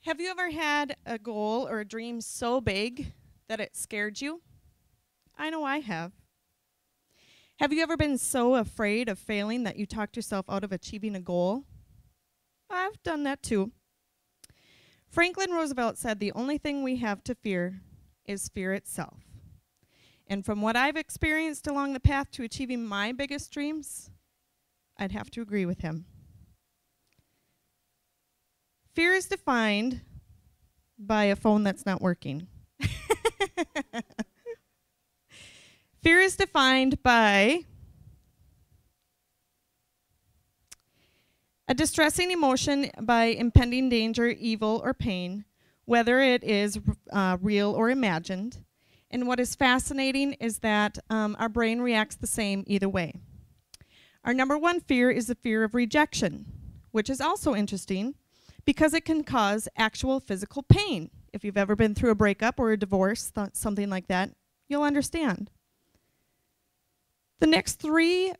Have you ever had a goal or a dream so big that it scared you? I know I have. Have you ever been so afraid of failing that you talked yourself out of achieving a goal? I've done that too. Franklin Roosevelt said the only thing we have to fear is fear itself. And from what I've experienced along the path to achieving my biggest dreams, I'd have to agree with him. Fear is defined by a phone that's not working. Fear is defined by a distressing emotion by impending danger, evil, or pain, whether it is real or imagined. And what is fascinating is that our brain reacts the same either way. Our number one fear is the fear of rejection, which is also interesting because it can cause actual physical pain. If you've ever been through a breakup or a divorce, something like that, you'll understand. The next three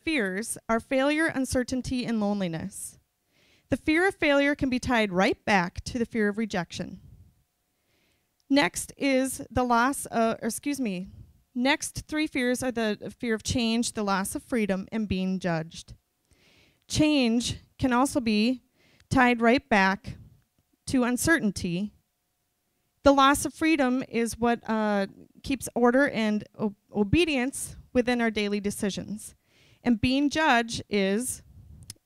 fears are failure, uncertainty, and loneliness. The fear of failure can be tied right back to the fear of rejection. Next is the next three fears are the fear of change, the loss of freedom, and being judged. Change can also be tied right back to uncertainty. The loss of freedom is what keeps order and obedience within our daily decisions. And being judged is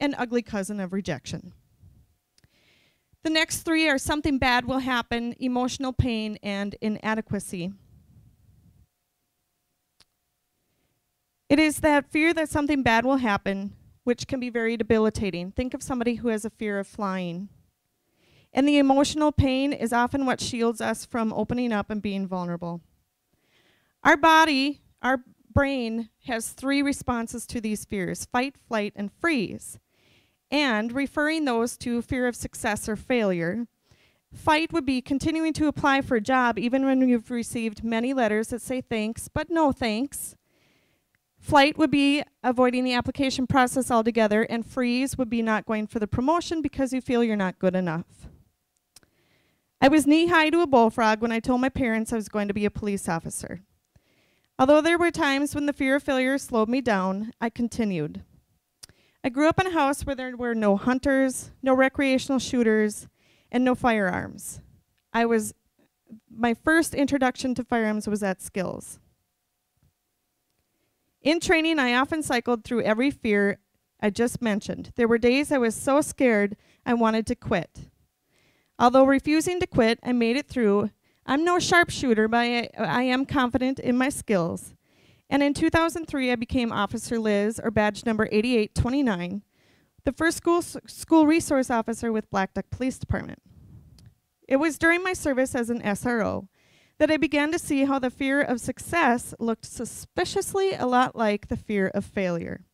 an ugly cousin of rejection. The next three are something bad will happen, emotional pain, and inadequacy. It is that fear that something bad will happen, which can be very debilitating. Think of somebody who has a fear of flying. And the emotional pain is often what shields us from opening up and being vulnerable. Our brain has three responses to these fears: fight, flight, and freeze. And referring those to fear of success or failure, fight would be continuing to apply for a job even when you've received many letters that say thanks, but no thanks. Flight would be avoiding the application process altogether, and freeze would be not going for the promotion because you feel you're not good enough. I was knee-high to a bullfrog when I told my parents I was going to be a police officer. Although there were times when the fear of failure slowed me down, I continued. I grew up in a house where there were no hunters, no recreational shooters, and no firearms. My first introduction to firearms was at Skills. In training, I often cycled through every fear I just mentioned. There were days I was so scared I wanted to quit. Although refusing to quit, I made it through. I'm no sharpshooter, but I am confident in my skills. And in 2003, I became Officer Liz, or badge number 8829, the first school resource officer with Black Duck Police Department. It was during my service as an SRO that I began to see how the fear of success looked suspiciously a lot like the fear of failure.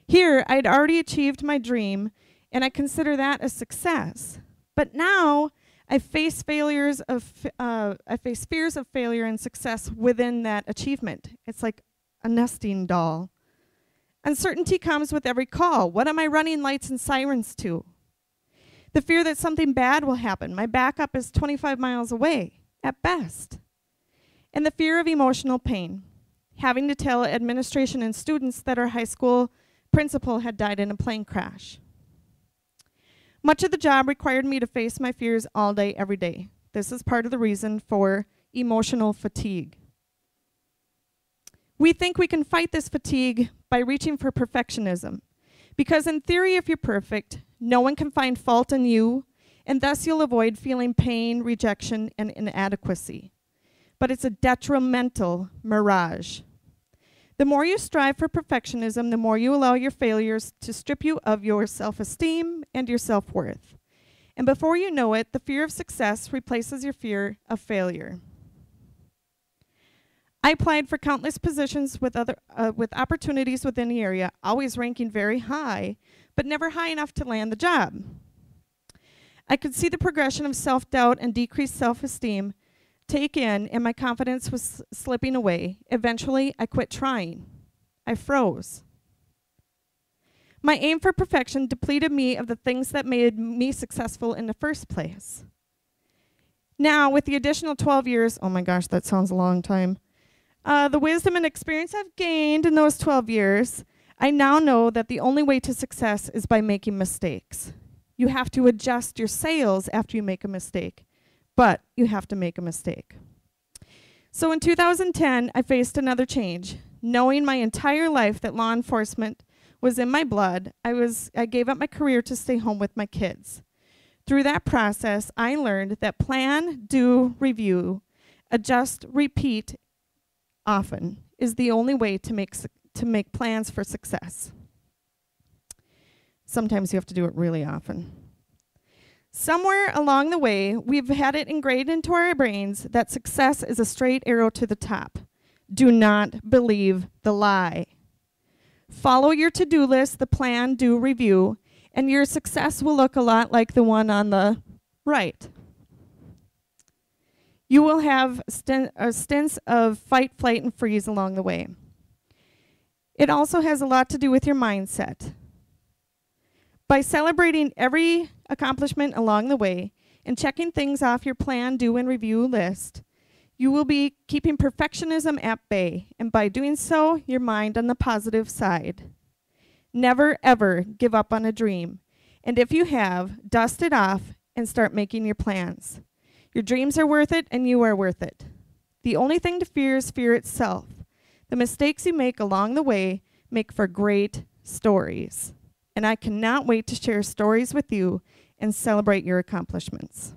Here, I'd already achieved my dream, and I consider that a success. But now, I face fears of failure and success within that achievement. It's like a nesting doll. Uncertainty comes with every call. What am I running lights and sirens to? The fear that something bad will happen. My backup is 25 miles away, at best. And the fear of emotional pain. Having to tell administration and students that our high school principal had died in a plane crash. Much of the job required me to face my fears all day, every day. This is part of the reason for emotional fatigue. We think we can fight this fatigue by reaching for perfectionism. Because in theory, if you're perfect, no one can find fault in you, and thus you'll avoid feeling pain, rejection, and inadequacy. But it's a detrimental mirage. The more you strive for perfectionism, the more you allow your failures to strip you of your self-esteem and your self-worth. And before you know it, the fear of success replaces your fear of failure. I applied for countless positions with opportunities within the area, always ranking very high, but never high enough to land the job. I could see the progression of self-doubt and decreased self-esteem take in, and my confidence was slipping away. Eventually, I quit trying. I froze. My aim for perfection depleted me of the things that made me successful in the first place. Now, with the additional 12 years, oh my gosh, that sounds a long time, the wisdom and experience I've gained in those 12 years, I now know that the only way to success is by making mistakes. You have to adjust your sails after you make a mistake, but you have to make a mistake. So in 2010, I faced another change. Knowing my entire life that law enforcement was in my blood, I gave up my career to stay home with my kids. Through that process, I learned that plan, do, review, adjust, repeat often is the only way to make plans for success. Sometimes you have to do it really often. Somewhere along the way, we've had it ingrained into our brains that success is a straight arrow to the top. Do not believe the lie. Follow your to-do list, the plan, do, review, and your success will look a lot like the one on the right. You will have stints of fight, flight, and freeze along the way. It also has a lot to do with your mindset. By celebrating every accomplishment along the way and checking things off your plan, do, and review list, you will be keeping perfectionism at bay, and by doing so, your mind on the positive side. Never, ever give up on a dream. And if you have, dust it off and start making your plans. Your dreams are worth it, and you are worth it. The only thing to fear is fear itself. The mistakes you make along the way make for great stories. And I cannot wait to share stories with you and celebrate your accomplishments.